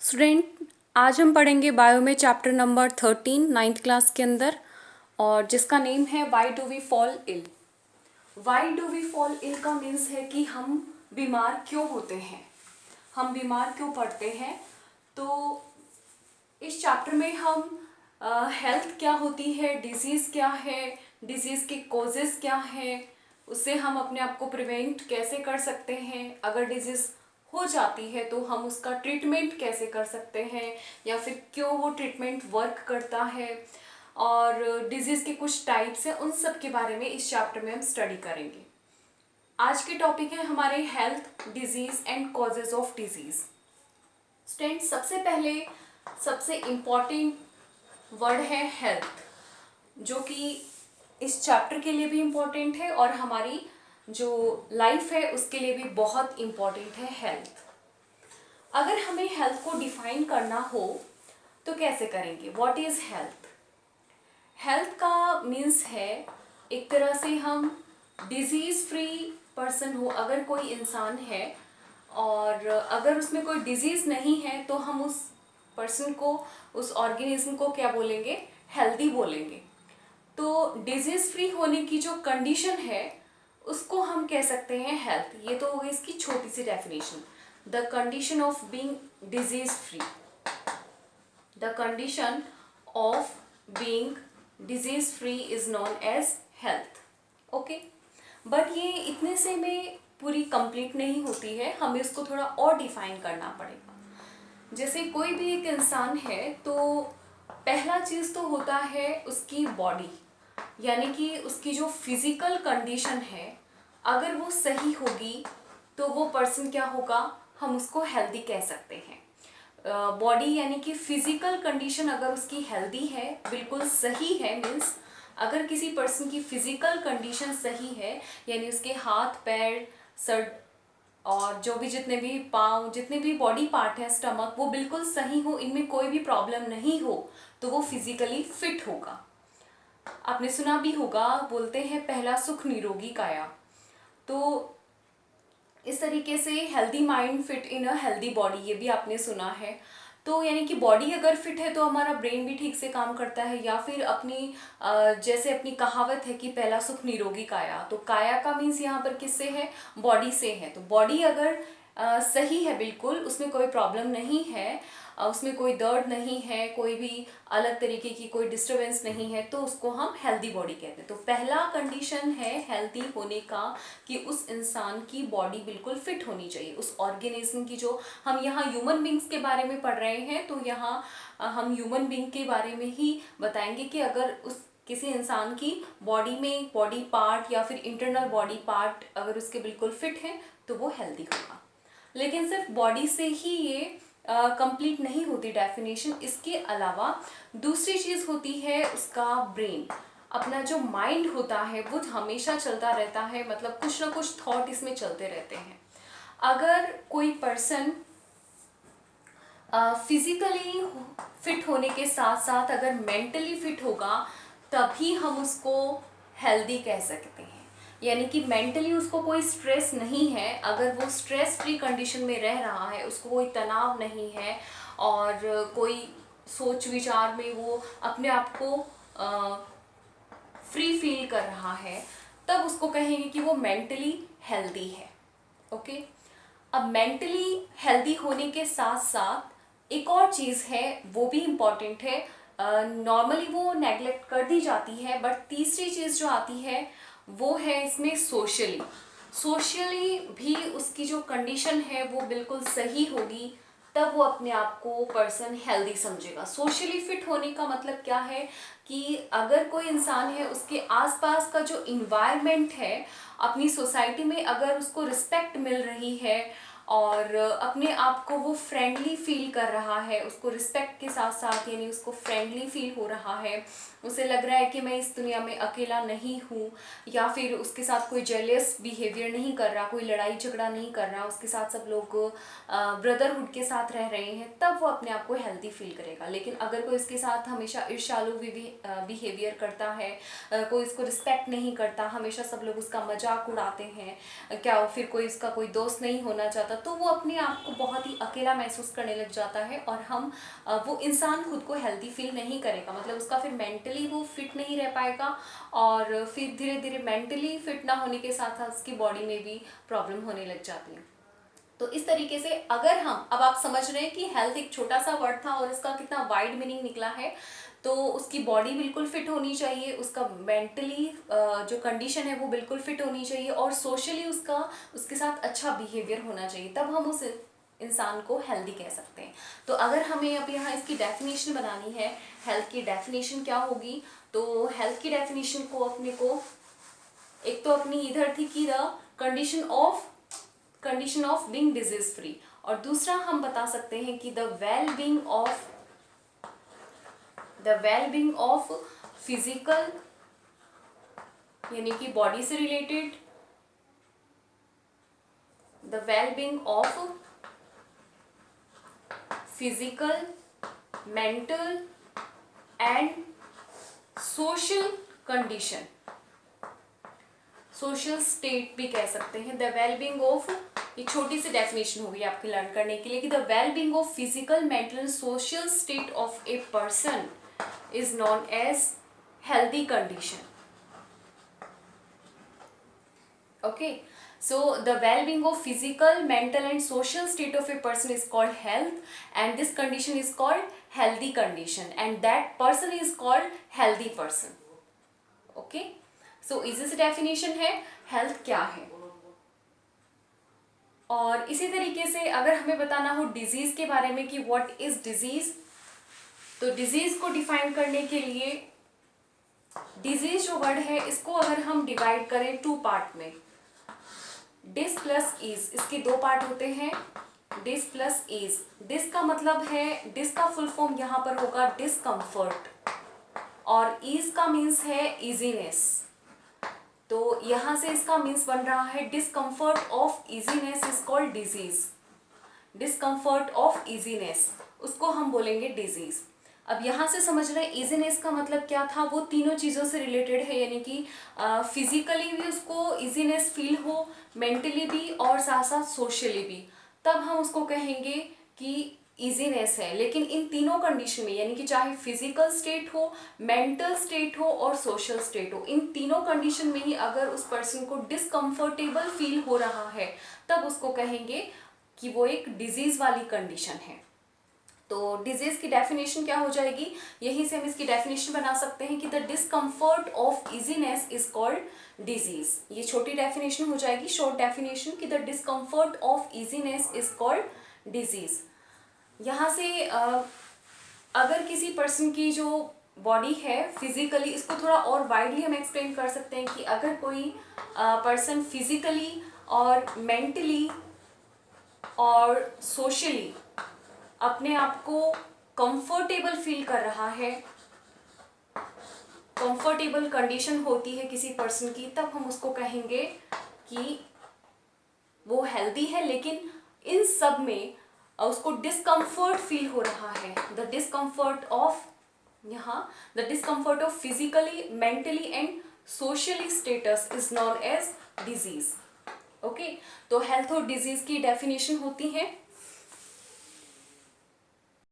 Student, आज हम पढ़ेंगे बायो में चैप्टर नंबर 13 नाइन्थ क्लास के अंदर, और जिसका नेम है why do we fall ill. Why do we fall ill का मीन्स है कि हम बीमार क्यों होते हैं, हम बीमार क्यों पड़ते हैं। तो इस चैप्टर में हम हेल्थ क्या होती है, डिजीज़ क्या है, डिजीज़ के कॉजेज़ क्या है, उससे हम अपने आप को प्रिवेंट कैसे कर सकते हैं, अगर डिजीज़ हो जाती है तो हम उसका ट्रीटमेंट कैसे कर सकते हैं, या फिर क्यों वो ट्रीटमेंट वर्क करता है, और डिजीज़ के कुछ टाइप्स हैं, उन सब के बारे में इस चैप्टर में हम स्टडी करेंगे। आज के टॉपिक है हमारे health, disease and causes of disease. Student, सबसे पहले सबसे इम्पॉर्टेंट वर्ड है हेल्थ, जो कि इस चैप्टर के लिए भी इम्पॉर्टेंट है और हमारी जो लाइफ है उसके लिए भी बहुत इम्पॉर्टेंट है हेल्थ। अगर हमें हेल्थ को डिफाइन करना हो तो कैसे करेंगे? What is health? हेल्थ का मीन्स है एक तरह से हम डिजीज़ फ्री पर्सन हो, अगर कोई इंसान है और अगर उसमें कोई डिजीज़ नहीं है तो हम उस पर्सन को, उस ऑर्गेनिज्म को क्या बोलेंगे? हेल्दी बोलेंगे। तो डिजीज़ फ्री होने की जो कंडीशन है उसको हम कह सकते हैं हेल्थ। ये तो हो गई इसकी छोटी सी definition. The condition of being disease free, the condition of being disease free is non as health. Okay, but ये इतने से में पूरी कंप्लीट नहीं होती है, हमें इसको थोड़ा और डिफाइन करना पड़ेगा। जैसे कोई भी एक इंसान है तो पहला चीज़ तो होता है उसकी बॉडी, यानी कि उसकी जो फिजिकल कंडीशन है, अगर वो सही होगी तो वो पर्सन क्या होगा? हम उसको हेल्दी कह सकते हैं। बॉडी यानी कि फिजिकल कंडीशन अगर उसकी हेल्दी है, बिल्कुल सही है, मीन्स अगर किसी पर्सन की फिजिकल कंडीशन सही है, यानी उसके हाथ पैर सर और जो भी जितने भी पाँव, जितने भी बॉडी पार्ट है, स्टमक, वो बिल्कुल सही हो, इनमें कोई भी प्रॉब्लम नहीं हो, तो वो फिजिकली फिट होगा। आपने सुना भी होगा, बोलते हैं पहला सुख निरोगी काया। तो इस तरीके से healthy mind fit in a healthy body, ये भी आपने सुना है। तो यानी कि बॉडी अगर फिट है तो हमारा ब्रेन भी ठीक से काम करता है, या फिर अपनी जैसे अपनी कहावत है कि पहला सुख निरोगी काया, तो काया का मीन्स यहाँ पर किससे है? बॉडी से है। तो बॉडी अगर सही है, बिल्कुल उसमें कोई प्रॉब्लम नहीं है, उसमें कोई दर्द नहीं है, कोई भी अलग तरीके की कोई डिस्टरबेंस नहीं है, तो उसको हम हेल्दी बॉडी कहते हैं। तो पहला कंडीशन है हेल्दी होने का कि उस इंसान की बॉडी बिल्कुल फिट होनी चाहिए, उस ऑर्गेनिज्म की। जो हम यहाँ ह्यूमन बींग्स के बारे में पढ़ रहे हैं, तो यहाँ हम ह्यूमन बींग के बारे में ही बताएंगे कि अगर उस किसी इंसान की बॉडी में बॉडी पार्ट या फिर इंटरनल बॉडी पार्ट अगर उसके बिल्कुल फिट है तो वो हेल्दी होगा। लेकिन सिर्फ बॉडी से ही ये कंप्लीट नहीं होती डेफिनेशन। इसके अलावा दूसरी चीज़ होती है उसका ब्रेन। अपना जो माइंड होता है वो हमेशा चलता रहता है, मतलब कुछ ना कुछ थॉट इसमें चलते रहते हैं। अगर कोई पर्सन फिजिकली फिट होने के साथ साथ अगर मेंटली फिट होगा, तभी हम उसको हेल्दी कह सकते हैं। यानी कि मेंटली उसको कोई स्ट्रेस नहीं है, अगर वो स्ट्रेस फ्री कंडीशन में रह रहा है, उसको कोई तनाव नहीं है और कोई सोच विचार में वो अपने आप को फ्री फील कर रहा है, तब उसको कहेंगे कि वो मेंटली हेल्दी है। ओके, अब मेंटली हेल्दी होने के साथ साथ एक और चीज़ है, वो भी इम्पॉर्टेंट है, नॉर्मली वो नेग्लेक्ट कर दी जाती है, बट तीसरी चीज़ जो आती है वो है इसमें सोशली। सोशली भी उसकी जो कंडीशन है वो बिल्कुल सही होगी, तब वो अपने आप को पर्सन हेल्दी समझेगा। सोशली फिट होने का मतलब क्या है कि अगर कोई इंसान है, उसके आसपास का जो इन्वायरमेंट है अपनी सोसाइटी में, अगर उसको रिस्पेक्ट मिल रही है और अपने आप को वो फ्रेंडली फील कर रहा है, उसको रिस्पेक्ट के साथ साथ यानी उसको फ्रेंडली फील हो रहा है, उसे लग रहा है कि मैं इस दुनिया में अकेला नहीं हूँ, या फिर उसके साथ कोई जेलियस बिहेवियर नहीं कर रहा, कोई लड़ाई झगड़ा नहीं कर रहा, उसके साथ सब लोग ब्रदरहुड के साथ रह रहे हैं, तब वो अपने आप को हेल्दी फील करेगा। लेकिन अगर कोई उसके साथ हमेशा ईर्ष्यालु बिहेवियर करता है, कोई उसको रिस्पेक्ट नहीं करता, हमेशा सब लोग उसका मजाक उड़ाते हैं, क्या फिर कोई उसका कोई दोस्त नहीं होना चाहता, जाता तो वो अपने आप को बहुत ही अकेला महसूस करने लग जाता है और वो इंसान खुद को हेल्दी फील नहीं करेगा, मतलब उसका फिर मेंटली वो फिट नहीं रह पाएगा और फिर धीरे धीरे मेंटली फिट ना होने के साथ साथ उसकी बॉडी में भी प्रॉब्लम होने लग जाती है। तो इस तरीके से अगर हम, अब आप समझ रहे हैं कि हेल्थ एक छोटा सा वर्ड था और इसका कितना वाइड मीनिंग निकला है। तो उसकी बॉडी बिल्कुल फिट होनी चाहिए, उसका मेंटली जो कंडीशन है वो बिल्कुल फिट होनी चाहिए और सोशली उसके साथ अच्छा बिहेवियर होना चाहिए, तब हम उस इंसान को हेल्दी कह सकते हैं। तो अगर हमें अब यहाँ इसकी डेफिनेशन बनानी है, हेल्थ की डेफिनेशन क्या होगी, तो हेल्थ की डेफिनेशन को अपने को एक तो अपनी इधर थी कि the condition of being disease free, और दूसरा हम बता सकते हैं कि the well being of physical, यानी कि बॉडी से related, the well being of physical, mental and social condition, social state भी कह सकते हैं। द वेल बीइंग ऑफ, ये छोटी सी डेफिनेशन होगी आपके लर्न करने के लिए कि the well being of physical, mental and social state of a person is non as healthy condition. Okay, so the well-being of physical, mental and social state of a person is called health, and this condition is called healthy condition, and that person is called healthy person. Okay, so easy से definition है health क्या है। और इसी तरीके से अगर हमें बताना हो डिजीज के बारे में कि what is disease, तो डिजीज को डिफाइन करने के लिए डिजीज जो वर्ड है इसको अगर हम डिवाइड करें टू पार्ट में, डिस प्लस ईज, इसके दो पार्ट होते हैं, डिस प्लस ईज। डिस का मतलब है, डिस का फुल फॉर्म यहाँ पर होगा डिस्कम्फर्ट, और ईज का मीन्स है इजीनेस। तो यहाँ से इसका मीन्स बन रहा है discomfort of easiness is called disease. Discomfort of easiness, उसको हम बोलेंगे डिजीज। अब यहाँ से समझ रहे हैं इजीनेस का मतलब क्या था, वो तीनों चीज़ों से रिलेटेड है, यानी कि फिजिकली भी उसको इजीनेस फील हो, मेंटली भी और साथ साथ सोशली भी, तब हम उसको कहेंगे कि इजीनेस है। लेकिन इन तीनों कंडीशन में, यानी कि चाहे फिजिकल स्टेट हो, मेंटल स्टेट हो और सोशल स्टेट हो, इन तीनों कंडीशन में ही अगर उस पर्सन को डिसकंफर्टेबल फील हो रहा है तब उसको कहेंगे कि वो एक डिजीज वाली कंडीशन है। तो डिजीज की डेफिनेशन क्या हो जाएगी, यहीं से हम इसकी डेफिनेशन बना सकते हैं कि the discomfort of easiness is called disease. ये छोटी डेफिनेशन हो जाएगी, शॉर्ट डेफिनेशन कि the discomfort of easiness is called disease. यहाँ से अगर किसी पर्सन की जो बॉडी है फिजिकली, इसको थोड़ा और वाइडली हम एक्सप्लेन कर सकते हैं कि अगर कोई पर्सन फिजिकली और मेंटली और सोशली अपने आप को कंफर्टेबल फील कर रहा है, कंफर्टेबल कंडीशन होती है किसी पर्सन की, तब हम उसको कहेंगे कि वो हेल्दी है। लेकिन इन सब में उसको डिस्कम्फर्ट फील हो रहा है, द डिस्कम्फर्ट ऑफ, यहाँ the discomfort of physically, mentally and socially status is non age disease. Okay, तो हेल्थ और डिजीज की डेफिनेशन होती है